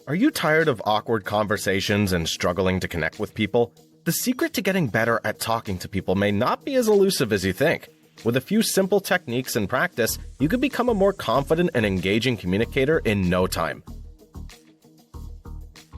Are you tired of awkward conversations and struggling to connect with people? The secret to getting better at talking to people may not be as elusive as you think. With a few simple techniques and practice, you could become a more confident and engaging communicator in no time.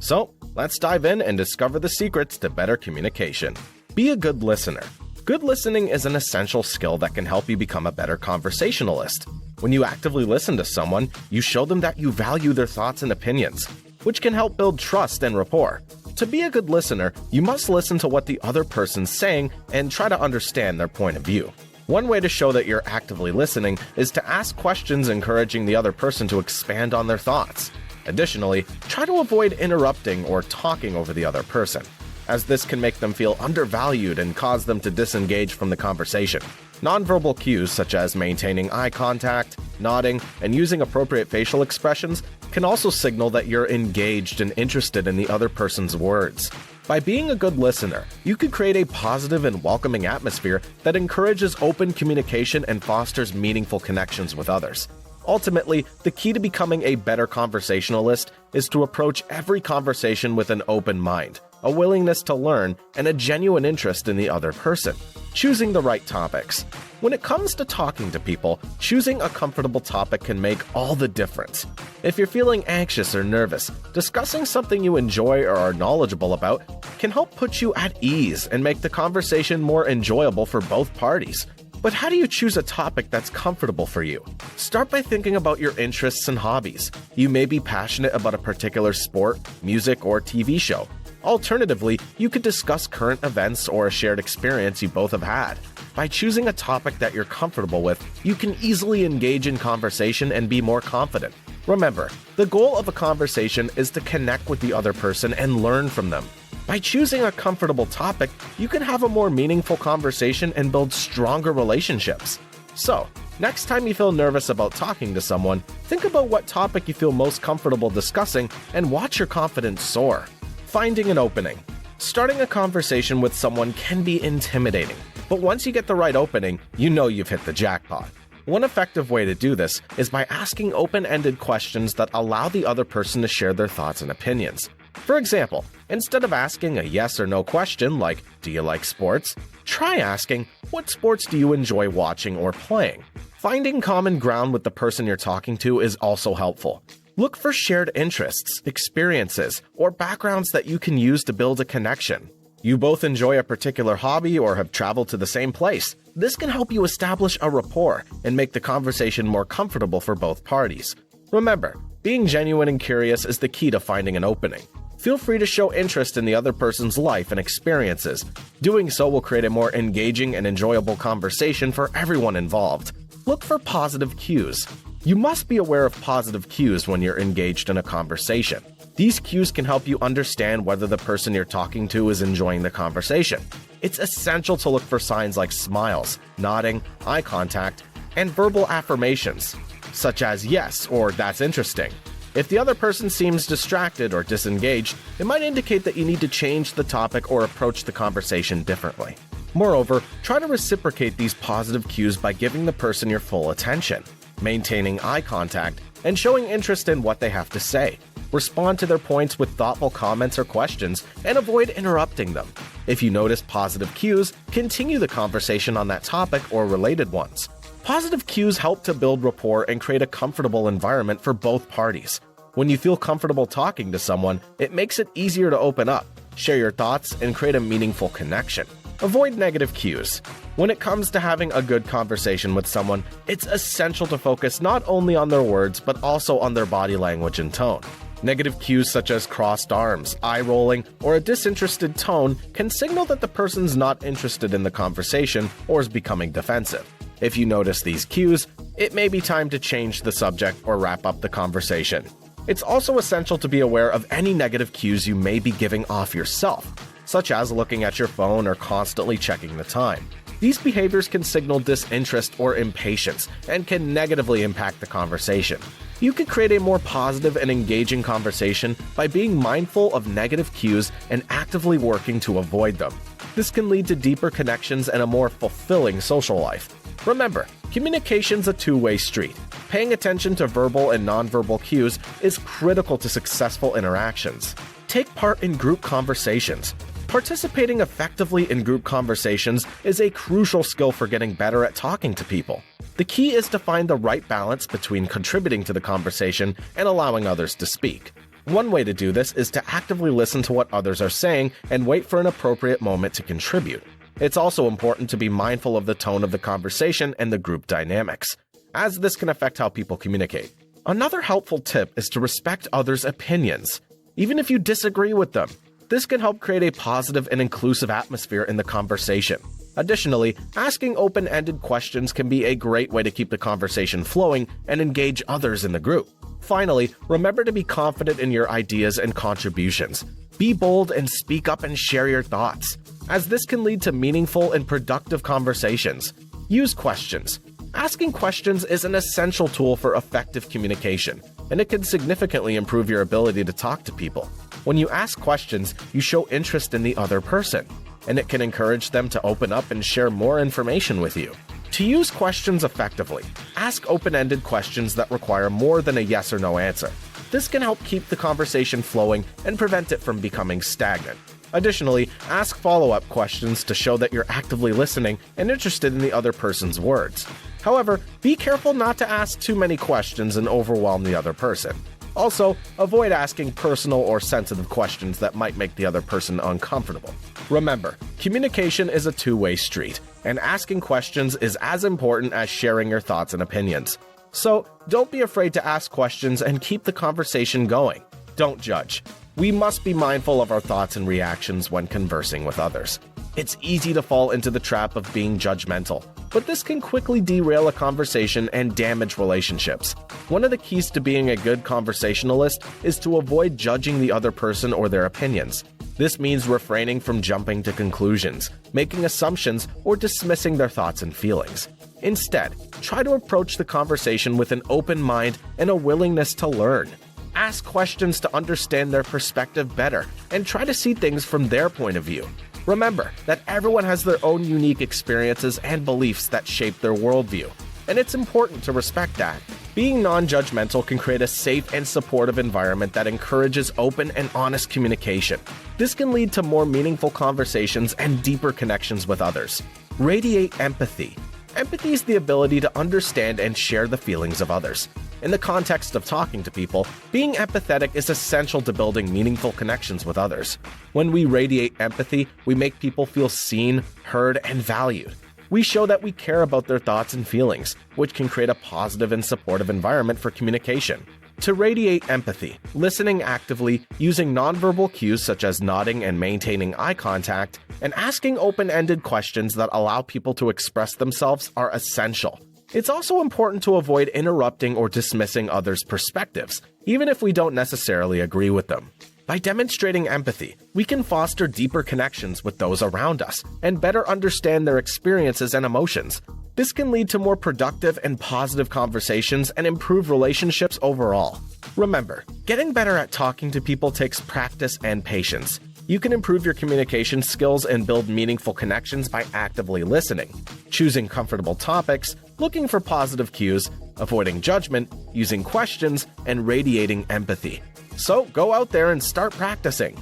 So, let's dive in and discover the secrets to better communication. Be a good listener. Good listening is an essential skill that can help you become a better conversationalist. When you actively listen to someone, you show them that you value their thoughts and opinions, which can help build trust and rapport. To be a good listener, you must listen to what the other person's saying and try to understand their point of view. One way to show that you're actively listening is to ask questions encouraging the other person to expand on their thoughts. Additionally, try to avoid interrupting or talking over the other person, as this can make them feel undervalued and cause them to disengage from the conversation. Nonverbal cues such as maintaining eye contact, nodding, and using appropriate facial expressions can also signal that you're engaged and interested in the other person's words. By being a good listener, you could create a positive and welcoming atmosphere that encourages open communication and fosters meaningful connections with others. Ultimately, the key to becoming a better conversationalist is to approach every conversation with an open mind, a willingness to learn, and a genuine interest in the other person. Choosing the right topics. When it comes to talking to people, choosing a comfortable topic can make all the difference. If you're feeling anxious or nervous, discussing something you enjoy or are knowledgeable about can help put you at ease and make the conversation more enjoyable for both parties. But how do you choose a topic that's comfortable for you? Start by thinking about your interests and hobbies. You may be passionate about a particular sport, music, or TV show. Alternatively, you could discuss current events or a shared experience you both have had. By choosing a topic that you're comfortable with, you can easily engage in conversation and be more confident. Remember, the goal of a conversation is to connect with the other person and learn from them. By choosing a comfortable topic, you can have a more meaningful conversation and build stronger relationships. So, next time you feel nervous about talking to someone, think about what topic you feel most comfortable discussing and watch your confidence soar. Finding an opening. Starting a conversation with someone can be intimidating, but once you get the right opening, you know you've hit the jackpot. One effective way to do this is by asking open-ended questions that allow the other person to share their thoughts and opinions. For example, instead of asking a yes or no question like, "Do you like sports?" try asking, "What sports do you enjoy watching or playing?" Finding common ground with the person you're talking to is also helpful. Look for shared interests, experiences, or backgrounds that you can use to build a connection. You both enjoy a particular hobby or have traveled to the same place. This can help you establish a rapport and make the conversation more comfortable for both parties. Remember, being genuine and curious is the key to finding an opening. Feel free to show interest in the other person's life and experiences. Doing so will create a more engaging and enjoyable conversation for everyone involved. Look for positive cues. You must be aware of positive cues when you're engaged in a conversation. These cues can help you understand whether the person you're talking to is enjoying the conversation. It's essential to look for signs like smiles, nodding, eye contact, and verbal affirmations, such as yes or that's interesting. If the other person seems distracted or disengaged, it might indicate that you need to change the topic or approach the conversation differently. Moreover, try to reciprocate these positive cues by giving the person your full attention, maintaining eye contact, and showing interest in what they have to say. Respond to their points with thoughtful comments or questions, and avoid interrupting them. If you notice positive cues, continue the conversation on that topic or related ones. Positive cues help to build rapport and create a comfortable environment for both parties. When you feel comfortable talking to someone, it makes it easier to open up, share your thoughts, and create a meaningful connection. Avoid negative cues. When it comes to having a good conversation with someone, it's essential to focus not only on their words, but also on their body language and tone. Negative cues such as crossed arms, eye rolling, or a disinterested tone can signal that the person's not interested in the conversation or is becoming defensive. If you notice these cues, it may be time to change the subject or wrap up the conversation. It's also essential to be aware of any negative cues you may be giving off yourself, such as looking at your phone or constantly checking the time. These behaviors can signal disinterest or impatience and can negatively impact the conversation. You can create a more positive and engaging conversation by being mindful of negative cues and actively working to avoid them. This can lead to deeper connections and a more fulfilling social life. Remember, Communication's a two-way street. Paying attention to verbal and nonverbal cues is critical to successful interactions. Take part in group conversations. Participating effectively in group conversations is a crucial skill for getting better at talking to people. The key is to find the right balance between contributing to the conversation and allowing others to speak. One way to do this is to actively listen to what others are saying and wait for an appropriate moment to contribute. It's also important to be mindful of the tone of the conversation and the group dynamics, as this can affect how people communicate. Another helpful tip is to respect others' opinions, even if you disagree with them. This can help create a positive and inclusive atmosphere in the conversation. Additionally, asking open-ended questions can be a great way to keep the conversation flowing and engage others in the group. Finally, remember to be confident in your ideas and contributions. Be bold and speak up and share your thoughts, as this can lead to meaningful and productive conversations. Use questions. Asking questions is an essential tool for effective communication, and it can significantly improve your ability to talk to people. When you ask questions, you show interest in the other person, and it can encourage them to open up and share more information with you. To use questions effectively, ask open-ended questions that require more than a yes or no answer. This can help keep the conversation flowing and prevent it from becoming stagnant. Additionally, ask follow-up questions to show that you're actively listening and interested in the other person's words. However, be careful not to ask too many questions and overwhelm the other person. Also, avoid asking personal or sensitive questions that might make the other person uncomfortable. Remember, communication is a two-way street, and asking questions is as important as sharing your thoughts and opinions. So, don't be afraid to ask questions and keep the conversation going. Don't judge. We must be mindful of our thoughts and reactions when conversing with others. It's easy to fall into the trap of being judgmental, but this can quickly derail a conversation and damage relationships. One of the keys to being a good conversationalist is to avoid judging the other person or their opinions. This means refraining from jumping to conclusions, making assumptions, or dismissing their thoughts and feelings. Instead, try to approach the conversation with an open mind and a willingness to learn. Ask questions to understand their perspective better and try to see things from their point of view. Remember that everyone has their own unique experiences and beliefs that shape their worldview, and it's important to respect that. Being non-judgmental can create a safe and supportive environment that encourages open and honest communication. This can lead to more meaningful conversations and deeper connections with others. Radiate empathy. Empathy is the ability to understand and share the feelings of others. In the context of talking to people, being empathetic is essential to building meaningful connections with others. When we radiate empathy, we make people feel seen, heard, and valued. We show that we care about their thoughts and feelings, which can create a positive and supportive environment for communication. To radiate empathy, listening actively, using nonverbal cues such as nodding and maintaining eye contact, and asking open-ended questions that allow people to express themselves are essential. It's also important to avoid interrupting or dismissing others' perspectives, even if we don't necessarily agree with them. By demonstrating empathy, we can foster deeper connections with those around us and better understand their experiences and emotions. This can lead to more productive and positive conversations and improve relationships overall. Remember, getting better at talking to people takes practice and patience. You can improve your communication skills and build meaningful connections by actively listening, choosing comfortable topics, looking for positive cues, avoiding judgment, using questions, and radiating empathy. So go out there and start practicing.